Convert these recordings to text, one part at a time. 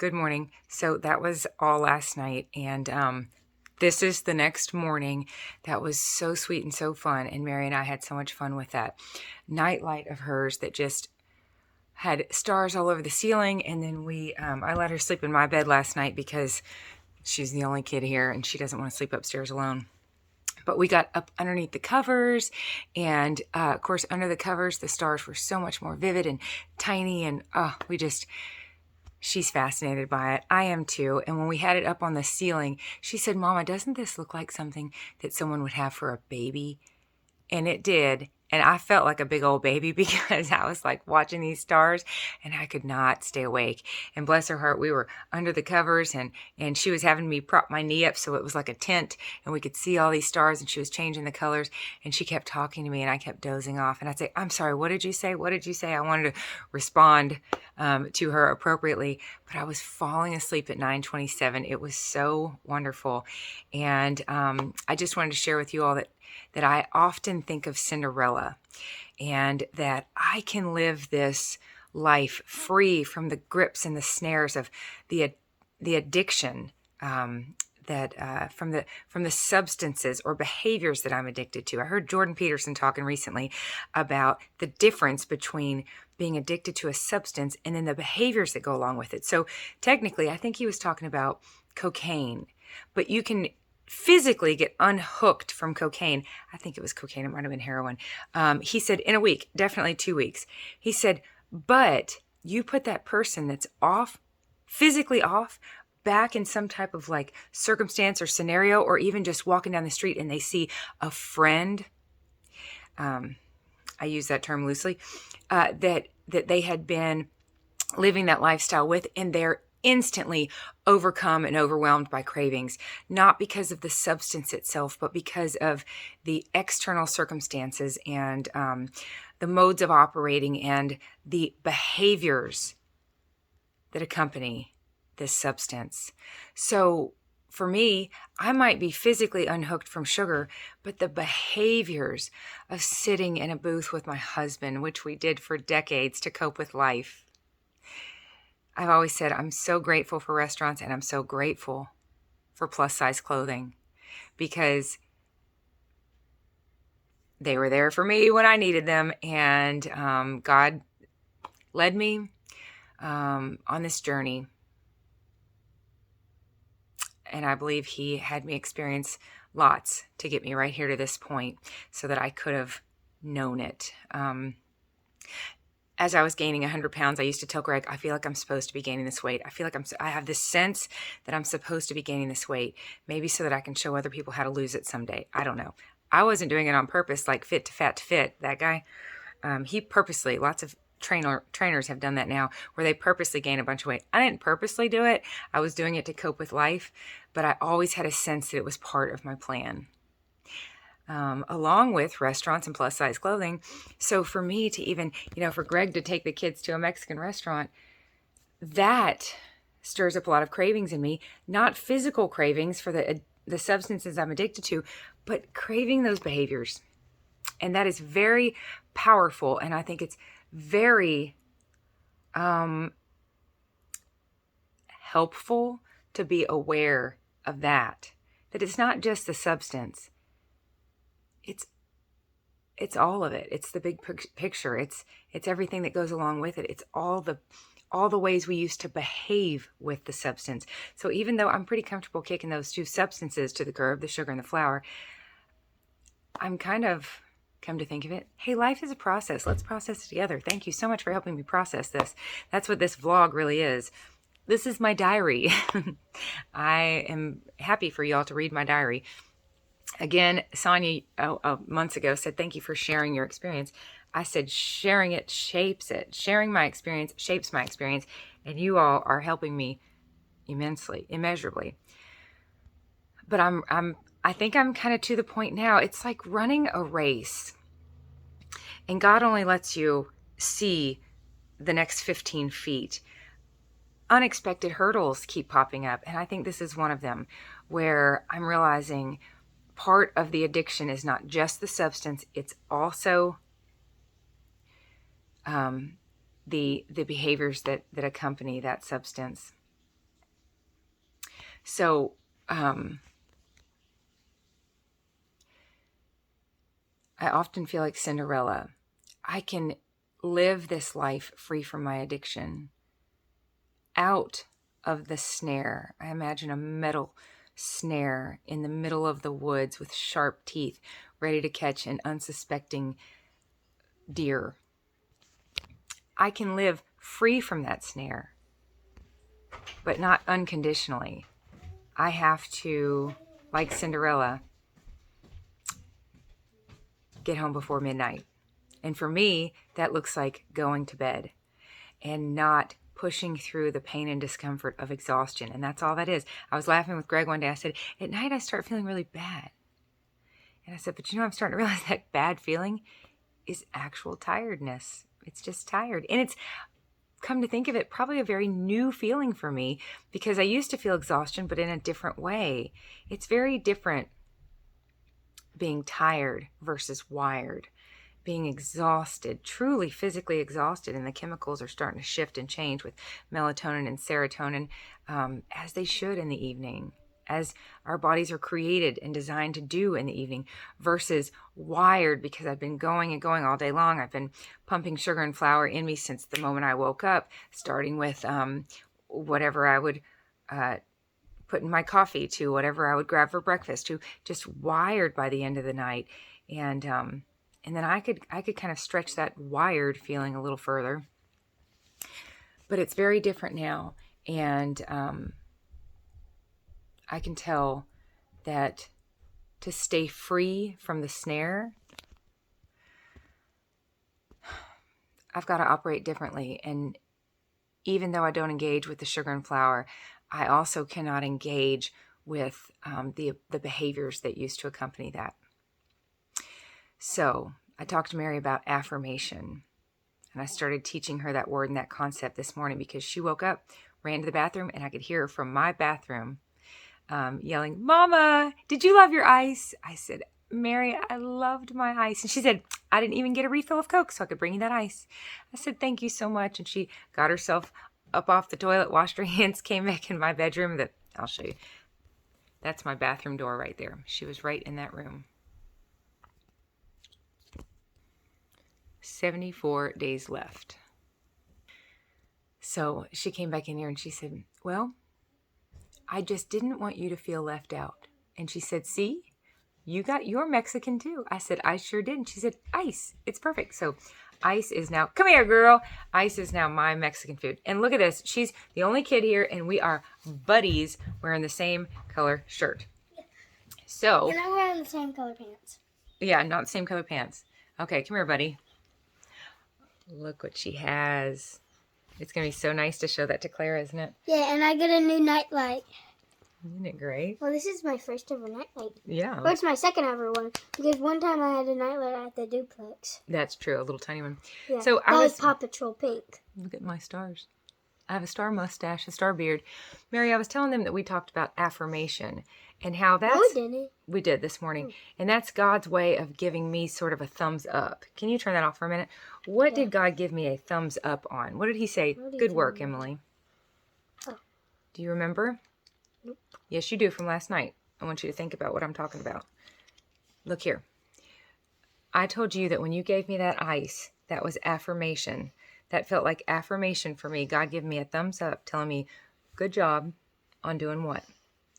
Good morning. So that was all last night, and this is the next morning. That was so sweet and so fun, and Mary and I had so much fun with that nightlight of hers that just had stars all over the ceiling. And then I let her sleep in my bed last night because she's the only kid here, and she doesn't want to sleep upstairs alone. But we got up underneath the covers, and of course, under the covers, the stars were so much more vivid and tiny, and she's fascinated by it. I am too. And when we had it up on the ceiling, she said, "Mama, doesn't this look like something that someone would have for a baby?" And it did. And I felt like a big old baby because I was like watching these stars and I could not stay awake. And bless her heart, we were under the covers and she was having me prop my knee up so it was like a tent and we could see all these stars, and she was changing the colors and she kept talking to me and I kept dozing off. And I'd say, "I'm sorry, what did you say? What did you say?" I wanted to respond to her appropriately, but I was falling asleep at 9:27. It was so wonderful. And I just wanted to share with you all that I often think of Cinderella, and that I can live this life free from the grips and the snares of the addiction, from the substances or behaviors that I'm addicted to. I heard Jordan Peterson talking recently about the difference between being addicted to a substance and then the behaviors that go along with it. So technically, I think he was talking about cocaine, but you can physically get unhooked from cocaine. I think it was cocaine. It might have been heroin. He said in a week, definitely 2 weeks. He said, but you put that person that's off, physically off, back in some type of like circumstance or scenario, or even just walking down the street and they see a friend. I use that term loosely, that they had been living that lifestyle with, and they're instantly overcome and overwhelmed by cravings, not because of the substance itself, but because of the external circumstances and the modes of operating and the behaviors that accompany this substance. So for me, I might be physically unhooked from sugar, but the behaviors of sitting in a booth with my husband, which we did for decades to cope with life. I've always said I'm so grateful for restaurants, and I'm so grateful for plus size clothing because they were there for me when I needed them. And God led me on this journey. And I believe He had me experience lots to get me right here to this point so that I could have known it. As I was gaining 100 pounds, I used to tell Greg, I feel like I'm supposed to be gaining this weight. I feel like I have this sense that I'm supposed to be gaining this weight, maybe so that I can show other people how to lose it someday. I don't know. I wasn't doing it on purpose, like fit to fat to fit. That guy, he purposely, lots of trainers have done that now, where they purposely gain a bunch of weight. I didn't purposely do it. I was doing it to cope with life, but I always had a sense that it was part of my plan. Along with restaurants and plus size clothing. So for me to even, for Greg to take the kids to a Mexican restaurant, that stirs up a lot of cravings in me, not physical cravings for the substances I'm addicted to, but craving those behaviors. And that is very powerful. And I think it's very helpful to be aware of that it's not just the substance. It's all of it. It's the big picture. It's everything that goes along with it. It's all the ways we used to behave with the substance. So even though I'm pretty comfortable kicking those two substances to the curb, the sugar and the flour, I'm kind of, come to think of it, hey, life is a process. Let's process it together. Thank you so much for helping me process this. That's what this vlog really is. This is my diary. I am happy for y'all to read my diary. Again, Sonia months ago said, thank you for sharing your experience. I said, sharing it shapes it. Sharing my experience shapes my experience. And you all are helping me immensely, immeasurably. But I think I'm kind of to the point now. It's like running a race. And God only lets you see the next 15 feet. Unexpected hurdles keep popping up. And I think this is one of them, where I'm realizing part of the addiction is not just the substance, it's also the behaviors that accompany that substance. So, I often feel like Cinderella. I can live this life free from my addiction, out of the snare. I imagine a metal snare in the middle of the woods with sharp teeth, ready to catch an unsuspecting deer. I can live free from that snare, but not unconditionally. I have to, like Cinderella, get home before midnight. And for me, that looks like going to bed and not pushing through the pain and discomfort of exhaustion. And that's all that is. I was laughing with Greg one day. I said, at night I start feeling really bad. And I said, but I'm starting to realize that bad feeling is actual tiredness. It's just tired. And it's, come to think of it, probably a very new feeling for me, because I used to feel exhaustion, but in a different way. It's very different being tired versus wired. Being exhausted, truly physically exhausted, and the chemicals are starting to shift and change with melatonin and serotonin, as they should in the evening, as our bodies are created and designed to do in the evening, versus wired because I've been going and going all day long. I've been pumping sugar and flour in me since the moment I woke up, starting with whatever I would put in my coffee, to whatever I would grab for breakfast, to just wired by the end of the night. And then I could kind of stretch that wired feeling a little further. But it's very different now. And I can tell that to stay free from the snare, I've got to operate differently. And even though I don't engage with the sugar and flour, I also cannot engage with the behaviors that used to accompany that. So I talked to Mary about affirmation, and I started teaching her that word and that concept this morning because she woke up, ran to the bathroom, and I could hear her from my bathroom yelling, "Mama, did you love your ice?" I said, "Mary, I loved my ice." And she said, "I didn't even get a refill of Coke so I could bring you that ice." I said, "Thank you so much." And she got herself up off the toilet, washed her hands, came back in my bedroom. I'll show you. That's my bathroom door right there. She was right in that room. 74 days left. So she came back in here and she said, "Well, I just didn't want you to feel left out." And she said, "See, you got your Mexican too." I said, "I sure did." And she said, "Ice, it's perfect." So ice is now, come here, girl. Ice is now my Mexican food. And look at this. She's the only kid here, and we are buddies wearing the same color shirt. So. And I'm wearing the same color pants. Yeah, not the same color pants. Okay, come here, buddy. Look what she has. It's going to be so nice to show that to Clara, isn't it? Yeah, and I get a new nightlight. Isn't it great? Well, this is my first ever nightlight. Yeah. Well, it's my second ever one, because one time I had a nightlight at the duplex. That's true, a little tiny one. Yeah, so that was Paw Patrol pink. Look at my stars. I have a star mustache, a star beard. Mary, I was telling them that we talked about affirmation and how that's... No, we didn't. We did this morning. And that's God's way of giving me sort of a thumbs up. Can you turn that off for a minute? What did God give me a thumbs up on? What did he say? Good work, Emily. Oh. Do you remember? Nope. Yes, you do, from last night. I want you to think about what I'm talking about. Look here. I told you that when you gave me that ice, that was affirmation. That felt like affirmation for me. God giving me a thumbs up, telling me, good job on doing what?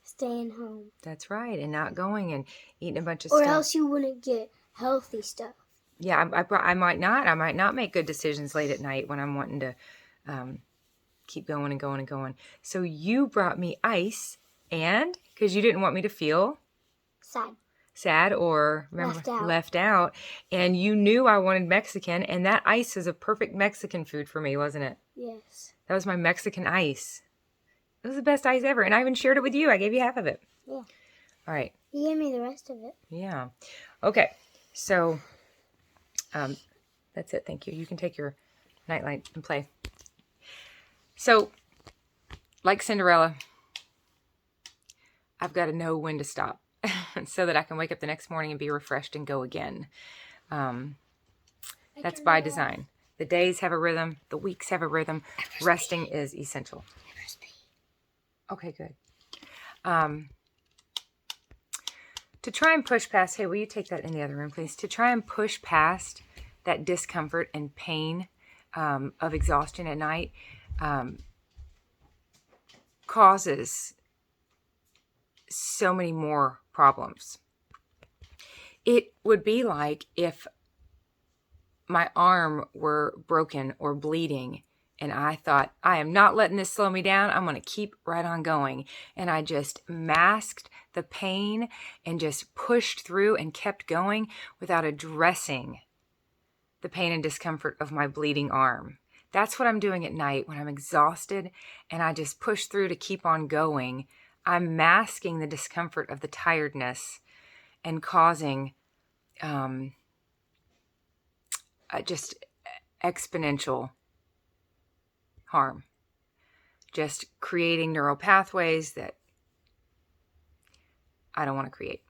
Staying home. That's right, and not going and eating a bunch of stuff. Or else you wouldn't get healthy stuff. Yeah, I might not. I might not make good decisions late at night when I'm wanting to keep going and going and going. So you brought me ice, and because you didn't want me to feel sad or left out, and you knew I wanted Mexican, and that ice is a perfect Mexican food for me, wasn't it? Yes. That was my Mexican ice. It was the best ice ever, and I even shared it with you. I gave you half of it. Yeah. All right. You gave me the rest of it. Yeah. Okay. So that's it. Thank you. You can take your nightlight and play. So, like Cinderella, I've got to know when to stop so that I can wake up the next morning and be refreshed and go again. That's by design. The days have a rhythm. The weeks have a rhythm. Resting is essential. Okay, good. To try and push past, hey, will you take that in the other room, please? To try and push past that discomfort and pain of exhaustion at night causes so many more problems. It would be like if my arm were broken or bleeding and I thought, I am not letting this slow me down. I'm going to keep right on going. And I just masked the pain and just pushed through and kept going without addressing the pain and discomfort of my bleeding arm. That's what I'm doing at night when I'm exhausted and I just push through to keep on going. I'm masking the discomfort of the tiredness and causing just exponential harm. Just creating neural pathways that I don't want to create.